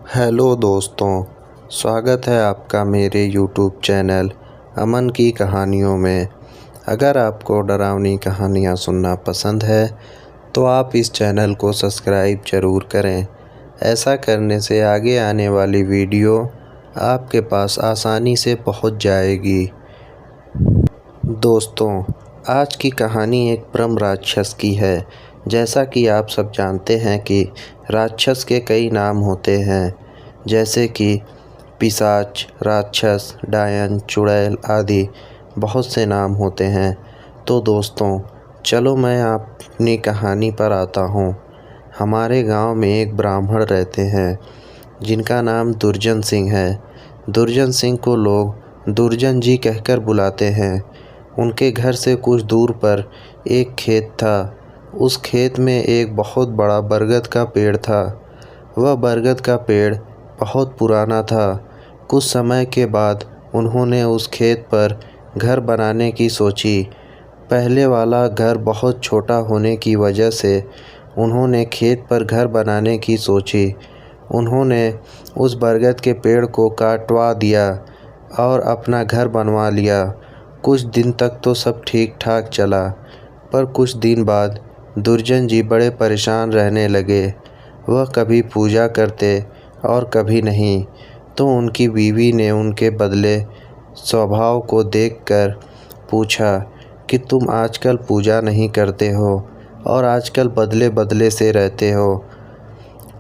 Hello दोस्तों, स्वागत है आपका मेरे यूट्यूब चैनल अमन की कहानियों में। अगर आपको डरावनी कहानियाँ सुनना पसंद है तो आप इस चैनल को सब्सक्राइब ज़रूर करें। ऐसा करने से आगे आने वाली वीडियो आपके पास आसानी से पहुंच जाएगी। दोस्तों, आज की कहानी एक ब्रह्म राक्षस की है। जैसा कि आप सब जानते हैं कि राक्षस के कई नाम होते हैं, जैसे कि पिशाच, राक्षस, डायन, चुड़ैल आदि बहुत से नाम होते हैं। तो दोस्तों, चलो मैं अपनी कहानी पर आता हूँ। हमारे गांव में एक ब्राह्मण रहते हैं जिनका नाम दुर्जन सिंह है। दुर्जन सिंह को लोग दुर्जन जी कहकर बुलाते हैं। उनके घर से कुछ दूर पर एक खेत था। उस खेत में एक बहुत बड़ा बरगद का पेड़ था। वह बरगद का पेड़ बहुत पुराना था। कुछ समय के बाद उन्होंने उस खेत पर घर बनाने की सोची। पहले वाला घर बहुत छोटा होने की वजह से उन्होंने खेत पर घर बनाने की सोची। उन्होंने उस बरगद के पेड़ को काटवा दिया और अपना घर बनवा लिया। कुछ दिन तक तो सब ठीक ठाक चला, पर कुछ दिन बाद दुर्जन जी बड़े परेशान रहने लगे। वह कभी पूजा करते और कभी नहीं। तो उनकी बीवी ने उनके बदले स्वभाव को देखकर पूछा कि तुम आजकल पूजा नहीं करते हो और आजकल बदले बदले से रहते हो,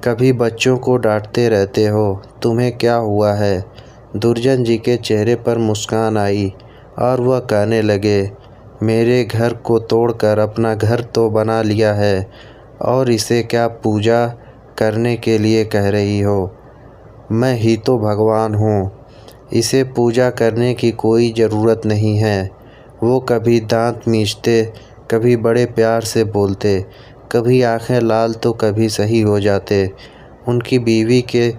कभी बच्चों को डांटते रहते हो, तुम्हें क्या हुआ है? दुर्जन जी के चेहरे पर मुस्कान आई और वह कहने लगे, मेरे घर को तोड़कर अपना घर तो बना लिया है और इसे क्या पूजा करने के लिए कह रही हो? मैं ही तो भगवान हूँ। इसे पूजा करने की कोई ज़रूरत नहीं है। वो कभी दांत मींचते, कभी बड़े प्यार से बोलते, कभी आंखें लाल तो कभी सही हो जाते। उनकी बीवी के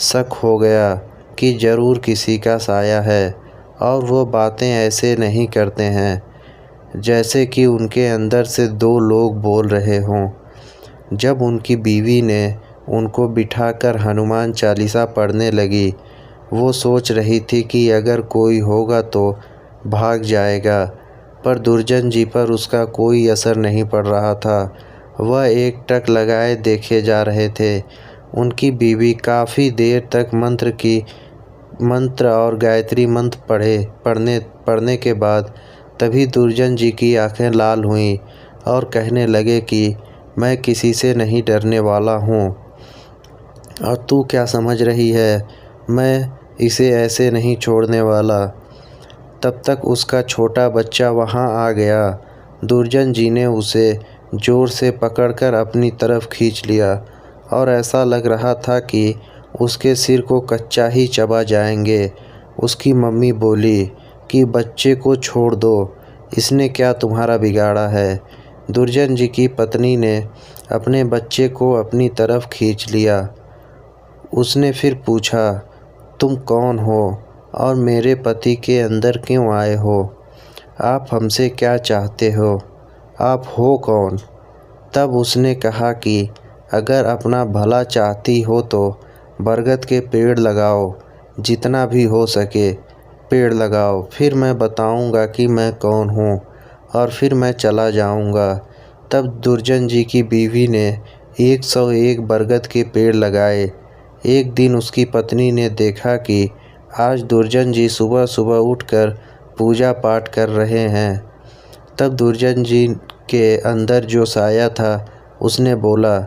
शक हो गया कि ज़रूर किसी का साया है और वो बातें ऐसे नहीं करते हैं जैसे कि उनके अंदर से दो लोग बोल रहे हों। जब उनकी बीवी ने उनको बिठाकर हनुमान चालीसा पढ़ने लगी, वो सोच रही थी कि अगर कोई होगा तो भाग जाएगा, पर दुर्जन जी पर उसका कोई असर नहीं पड़ रहा था। वह एकटक लगाए देखे जा रहे थे। उनकी बीवी काफ़ी देर तक मंत्र और गायत्री मंत्र पढ़ने के बाद तभी दुर्जन जी की आंखें लाल हुईं और कहने लगे कि मैं किसी से नहीं डरने वाला हूँ और तू क्या समझ रही है, मैं इसे ऐसे नहीं छोड़ने वाला। तब तक उसका छोटा बच्चा वहाँ आ गया। दुर्जन जी ने उसे ज़ोर से पकड़कर अपनी तरफ खींच लिया और ऐसा लग रहा था कि उसके सिर को कच्चा ही चबा जाएंगे। उसकी मम्मी बोली कि बच्चे को छोड़ दो, इसने क्या तुम्हारा बिगाड़ा है। दुर्जन जी की पत्नी ने अपने बच्चे को अपनी तरफ खींच लिया। उसने फिर पूछा, तुम कौन हो और मेरे पति के अंदर क्यों आए हो? आप हमसे क्या चाहते हो? आप हो कौन? तब उसने कहा कि अगर अपना भला चाहती हो तो बरगद के पेड़ लगाओ, जितना भी हो सके पेड़ लगाओ, फिर मैं बताऊंगा कि मैं कौन हूँ और फिर मैं चला जाऊंगा। तब दुर्जन जी की बीवी ने 101 बरगद के पेड़ लगाए। एक दिन उसकी पत्नी ने देखा कि आज दुर्जन जी सुबह सुबह उठकर पूजा पाठ कर रहे हैं। तब दुर्जन जी के अंदर जो साया था उसने बोला,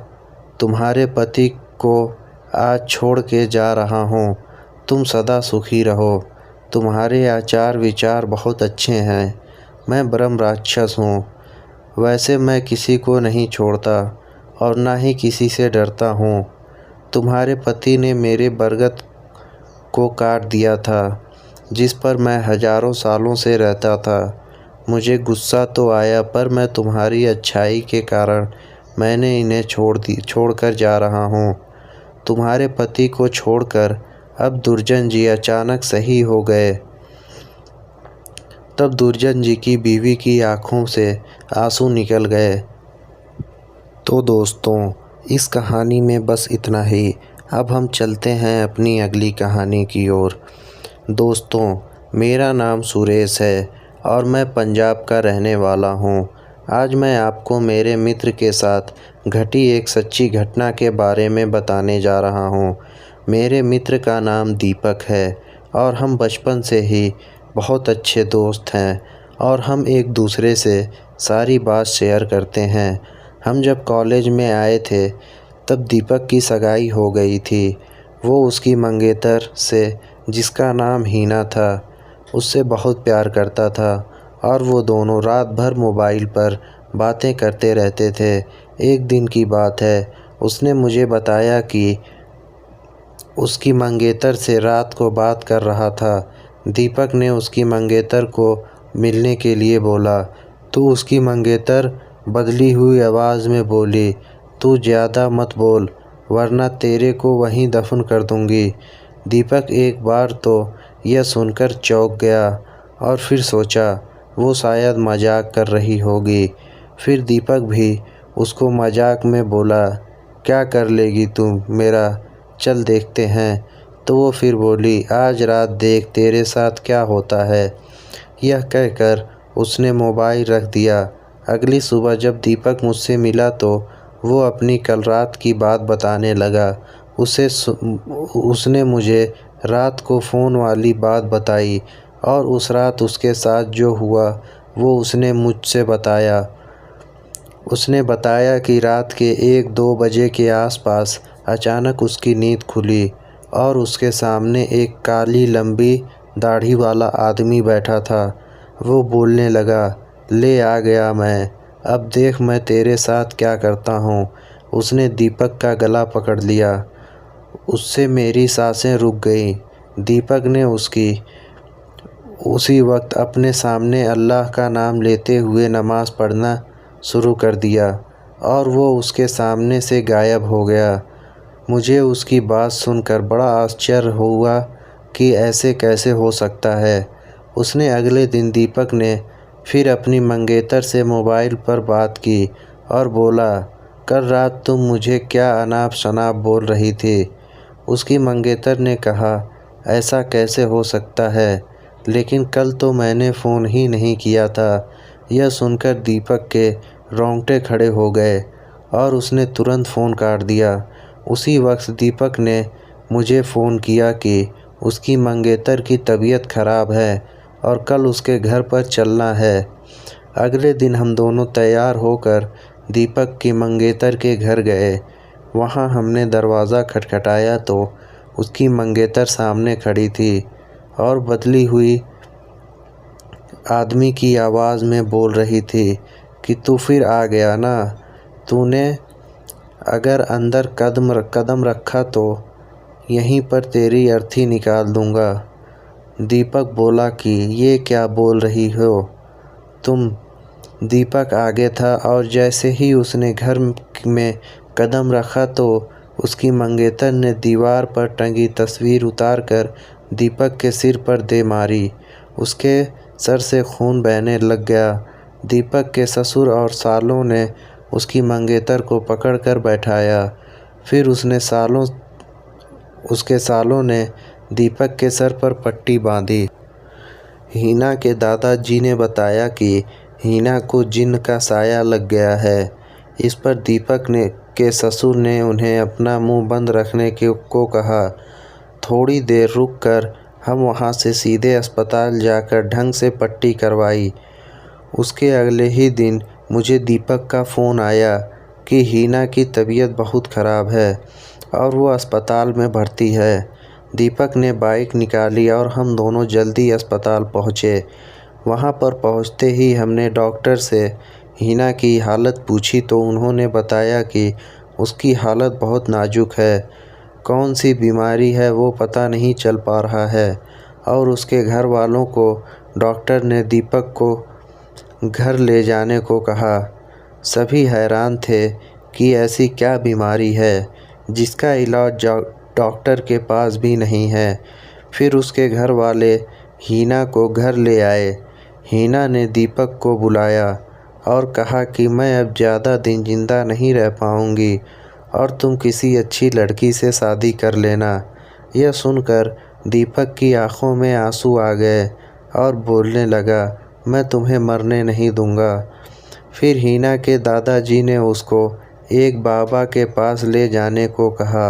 तुम्हारे पति को आज छोड़ के जा रहा हूँ, तुम सदा सुखी रहो। तुम्हारे आचार विचार बहुत अच्छे हैं। मैं ब्रह्म राक्षस हूँ। वैसे मैं किसी को नहीं छोड़ता और ना ही किसी से डरता हूँ। तुम्हारे पति ने मेरे बरगद को काट दिया था, जिस पर मैं हजारों सालों से रहता था। मुझे गुस्सा तो आया, पर मैं तुम्हारी अच्छाई के कारण मैंने इन्हें छोड़कर जा रहा हूँ। तुम्हारे पति को छोड़कर अब दुर्जन जी अचानक सही हो गए। तब दुर्जन जी की बीवी की आंखों से आंसू निकल गए। तो दोस्तों, इस कहानी में बस इतना ही। अब हम चलते हैं अपनी अगली कहानी की ओर। दोस्तों, मेरा नाम सुरेश है और मैं पंजाब का रहने वाला हूँ। आज मैं आपको मेरे मित्र के साथ घटी एक सच्ची घटना के बारे में बताने जा रहा हूँ। मेरे मित्र का नाम दीपक है और हम बचपन से ही बहुत अच्छे दोस्त हैं और हम एक दूसरे से सारी बात शेयर करते हैं। हम जब कॉलेज में आए थे तब दीपक की सगाई हो गई थी। वो उसकी मंगेतर से, जिसका नाम हीना था, उससे बहुत प्यार करता था और वो दोनों रात भर मोबाइल पर बातें करते रहते थे। एक दिन की बात है, उसने मुझे बताया कि उसकी मंगेतर से रात को बात कर रहा था। दीपक ने उसकी मंगेतर को मिलने के लिए बोला तो उसकी मंगेतर बदली हुई आवाज़ में बोली, तू ज़्यादा मत बोल वरना तेरे को वहीं दफन कर दूंगी। दीपक एक बार तो यह सुनकर चौंक गया और फिर सोचा वो शायद मजाक कर रही होगी। फिर दीपक भी उसको मजाक में बोला, क्या कर लेगी तू मेरा, चल देखते हैं। तो वो फिर बोली, आज रात देख तेरे साथ क्या होता है। यह कहकर उसने मोबाइल रख दिया। अगली सुबह जब दीपक मुझसे मिला तो वो अपनी कल रात की बात बताने लगा। उसने मुझे रात को फ़ोन वाली बात बताई और उस रात उसके साथ जो हुआ वो उसने मुझसे बताया। उसने बताया कि रात के 1-2 बजे के आसपास अचानक उसकी नींद खुली और उसके सामने एक काली लंबी दाढ़ी वाला आदमी बैठा था। वो बोलने लगा, ले आ गया मैं, अब देख मैं तेरे साथ क्या करता हूँ। उसने दीपक का गला पकड़ लिया। उससे मेरी सांसें रुक गईं। दीपक ने उसी वक्त अपने सामने अल्लाह का नाम लेते हुए नमाज़ पढ़ना शुरू कर दिया और वो उसके सामने से गायब हो गया। मुझे उसकी बात सुनकर बड़ा आश्चर्य हुआ कि ऐसे कैसे हो सकता है। उसने अगले दिन दीपक ने फिर अपनी मंगेतर से मोबाइल पर बात की और बोला, कल रात तुम मुझे क्या अनाप शनाप बोल रही थी। उसकी मंगेतर ने कहा, ऐसा कैसे हो सकता है, लेकिन कल तो मैंने फ़ोन ही नहीं किया था। यह सुनकर दीपक के रोंगटे खड़े हो गए और उसने तुरंत फ़ोन काट दिया। उसी वक्त दीपक ने मुझे फ़ोन किया कि उसकी मंगेतर की तबीयत ख़राब है और कल उसके घर पर चलना है। अगले दिन हम दोनों तैयार होकर दीपक की मंगेतर के घर गए। वहाँ हमने दरवाज़ा खटखटाया तो उसकी मंगेतर सामने खड़ी थी और बदली हुई आदमी की आवाज़ में बोल रही थी कि तू फिर आ गया ना, तूने अगर अंदर कदम रखा तो यहीं पर तेरी अर्थी निकाल दूंगा। दीपक बोला कि ये क्या बोल रही हो तुम। दीपक आगे था और जैसे ही उसने घर में कदम रखा तो उसकी मंगेतर ने दीवार पर टंगी तस्वीर उतारकर दीपक के सिर पर दे मारी। उसके सर से खून बहने लग गया। दीपक के ससुर और सालों ने उसकी मंगेतर को पकड़कर बैठाया। फिर उसके सालों ने दीपक के सर पर पट्टी बांधी। हीना के दादाजी ने बताया कि हीना को जिन्न का साया लग गया है। इस पर दीपक के ससुर ने उन्हें अपना मुंह बंद रखने को कहा। थोड़ी देर रुककर हम वहां से सीधे अस्पताल जाकर ढंग से पट्टी करवाई। उसके अगले ही दिन मुझे दीपक का फ़ोन आया कि हीना की तबीयत बहुत ख़राब है और वो अस्पताल में भर्ती है। दीपक ने बाइक निकाली और हम दोनों जल्दी अस्पताल पहुँचे। वहाँ पर पहुँचते ही हमने डॉक्टर से हीना की हालत पूछी तो उन्होंने बताया कि उसकी हालत बहुत नाजुक है। कौन सी बीमारी है वो पता नहीं चल पा रहा है और उसके घर वालों को डॉक्टर ने दीपक को घर ले जाने को कहा। सभी हैरान थे कि ऐसी क्या बीमारी है जिसका इलाज डॉक्टर के पास भी नहीं है। फिर उसके घर वाले हीना को घर ले आए। हीना ने दीपक को बुलाया और कहा कि मैं अब ज़्यादा दिन ज़िंदा नहीं रह पाऊँगी और तुम किसी अच्छी लड़की से शादी कर लेना। यह सुनकर दीपक की आंखों में आंसू आ गए और बोलने लगा, मैं तुम्हें मरने नहीं दूंगा। फिर हिना के दादाजी ने उसको एक बाबा के पास ले जाने को कहा।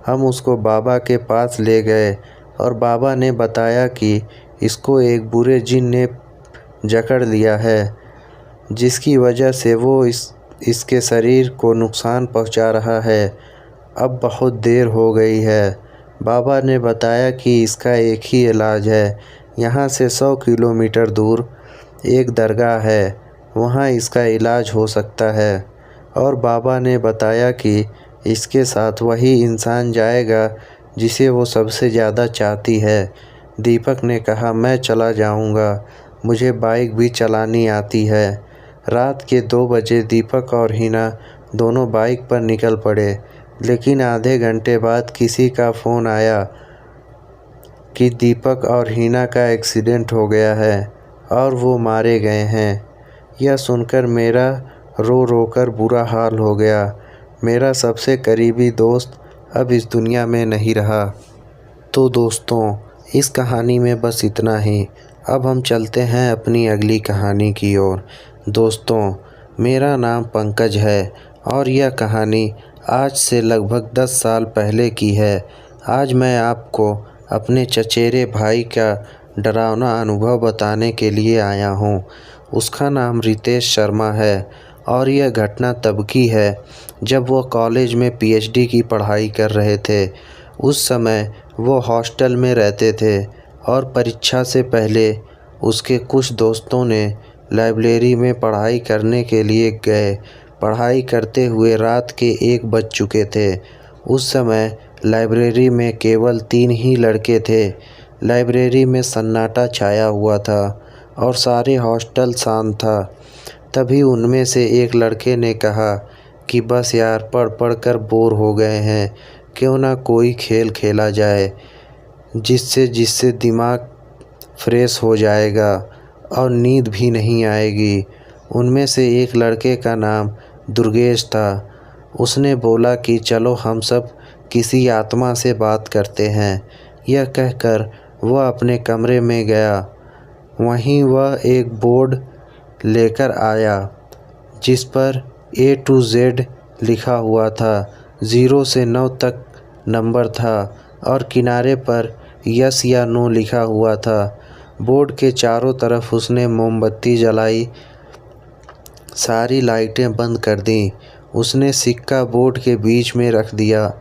हम उसको बाबा के पास ले गए और बाबा ने बताया कि इसको एक बुरे जिन ने जकड़ लिया है, जिसकी वजह से वो इसके शरीर को नुकसान पहुंचा रहा है। अब बहुत देर हो गई है। बाबा ने बताया कि इसका एक ही इलाज है। यहाँ से 100 किलोमीटर दूर एक दरगाह है, वहाँ इसका इलाज हो सकता है। और बाबा ने बताया कि इसके साथ वही इंसान जाएगा जिसे वो सबसे ज़्यादा चाहती है। दीपक ने कहा, मैं चला जाऊँगा, मुझे बाइक भी चलानी आती है। रात के 2 बजे दीपक और हिना दोनों बाइक पर निकल पड़े, लेकिन आधे घंटे बाद किसी का फ़ोन आया कि दीपक और हिना का एक्सीडेंट हो गया है और वो मारे गए हैं। यह सुनकर मेरा रो रो कर बुरा हाल हो गया। मेरा सबसे करीबी दोस्त अब इस दुनिया में नहीं रहा। तो दोस्तों, इस कहानी में बस इतना ही। अब हम चलते हैं अपनी अगली कहानी की ओर। दोस्तों, मेरा नाम पंकज है और यह कहानी आज से लगभग 10 साल पहले की है। आज मैं आपको अपने चचेरे भाई का डरावना अनुभव बताने के लिए आया हूँ। उसका नाम रितेश शर्मा है और यह घटना तब की है जब वो कॉलेज में पीएचडी की पढ़ाई कर रहे थे। उस समय वो हॉस्टल में रहते थे और परीक्षा से पहले उसके कुछ दोस्तों ने लाइब्रेरी में पढ़ाई करने के लिए गए। पढ़ाई करते हुए रात के 1 बज चुके थे। उस समय लाइब्रेरी में केवल 3 ही लड़के थे। लाइब्रेरी में सन्नाटा छाया हुआ था और सारे हॉस्टल शांत था। तभी उनमें से एक लड़के ने कहा कि बस यार, पढ़ पढ़ कर बोर हो गए हैं, क्यों ना कोई खेल खेला जाए जिससे दिमाग फ्रेश हो जाएगा और नींद भी नहीं आएगी। उनमें से एक लड़के का नाम दुर्गेश था। उसने बोला कि चलो हम सब किसी आत्मा से बात करते हैं। यह कहकर वह अपने कमरे में गया। वहीं वह एक बोर्ड लेकर आया जिस पर A to Z लिखा हुआ था। 0 से 9 तक नंबर था और किनारे पर यस या नो लिखा हुआ था। बोर्ड के चारों तरफ उसने मोमबत्ती जलाई, सारी लाइटें बंद कर दी। उसने सिक्का बोर्ड के बीच में रख दिया।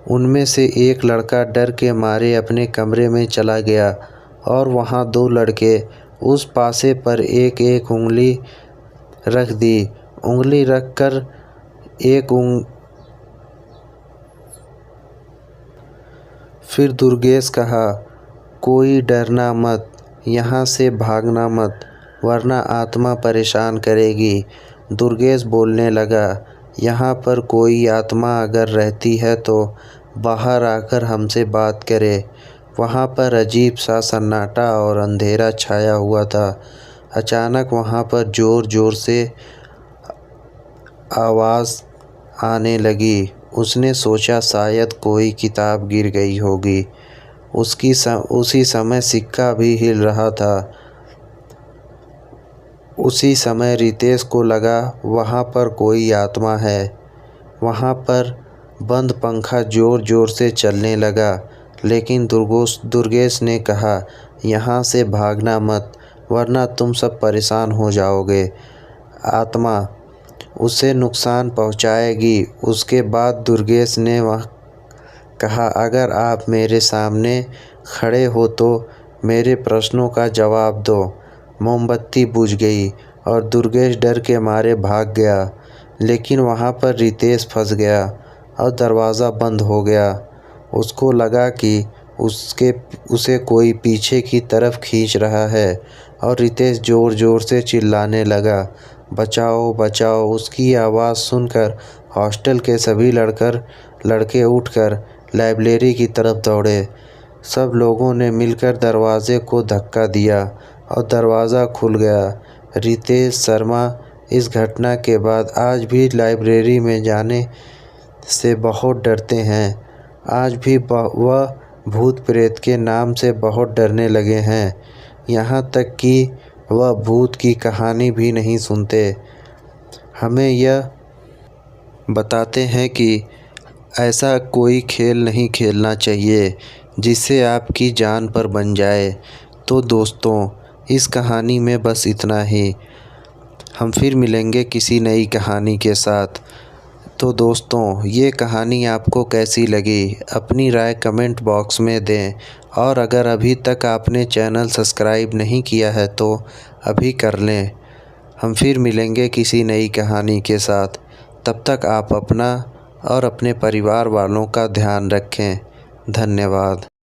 उनमें से एक लड़का डर के मारे अपने कमरे में चला गया और वहाँ 2 लड़के उस पासे पर एक एक उंगली रख दी। उंगली रख कर फिर दुर्गेश कहा, कोई डरना मत, यहाँ से भागना मत, वरना आत्मा परेशान करेगी। दुर्गेश बोलने लगा, यहाँ पर कोई आत्मा अगर रहती है तो बाहर आकर हमसे बात करे। वहाँ पर अजीब सा सन्नाटा और अंधेरा छाया हुआ था। अचानक वहाँ पर ज़ोर ज़ोर से आवाज़ आने लगी। उसने सोचा शायद कोई किताब गिर गई होगी। उसी समय सिक्का भी हिल रहा था। उसी समय रितेश को लगा वहाँ पर कोई आत्मा है। वहाँ पर बंद पंखा ज़ोर ज़ोर से चलने लगा। लेकिन दुर्गेश ने कहा, यहाँ से भागना मत, वरना तुम सब परेशान हो जाओगे। आत्मा उसे नुकसान पहुँचाएगी। उसके बाद दुर्गेश ने वह कहा, अगर आप मेरे सामने खड़े हो तो मेरे प्रश्नों का जवाब दो। मोमबत्ती बुझ गई और दुर्गेश डर के मारे भाग गया। लेकिन वहाँ पर रितेश फंस गया और दरवाज़ा बंद हो गया। उसको लगा कि उसे कोई पीछे की तरफ खींच रहा है और रितेश ज़ोर ज़ोर से चिल्लाने लगा, बचाओ बचाओ। उसकी आवाज़ सुनकर हॉस्टल के सभी लड़के उठकर लाइब्रेरी की तरफ दौड़े। सब लोगों ने मिलकर दरवाज़े को धक्का दिया और दरवाज़ा खुल गया। रितेश शर्मा इस घटना के बाद आज भी लाइब्रेरी में जाने से बहुत डरते हैं। आज भी वह भूत प्रेत के नाम से बहुत डरने लगे हैं। यहाँ तक कि वह भूत की कहानी भी नहीं सुनते। हमें यह बताते हैं कि ऐसा कोई खेल नहीं खेलना चाहिए जिससे आपकी जान पर बन जाए। तो दोस्तों, इस कहानी में बस इतना ही। हम फिर मिलेंगे किसी नई कहानी के साथ। तो दोस्तों, ये कहानी आपको कैसी लगी अपनी राय कमेंट बॉक्स में दें। और अगर अभी तक आपने चैनल सब्सक्राइब नहीं किया है तो अभी कर लें। हम फिर मिलेंगे किसी नई कहानी के साथ। तब तक आप अपना और अपने परिवार वालों का ध्यान रखें। धन्यवाद।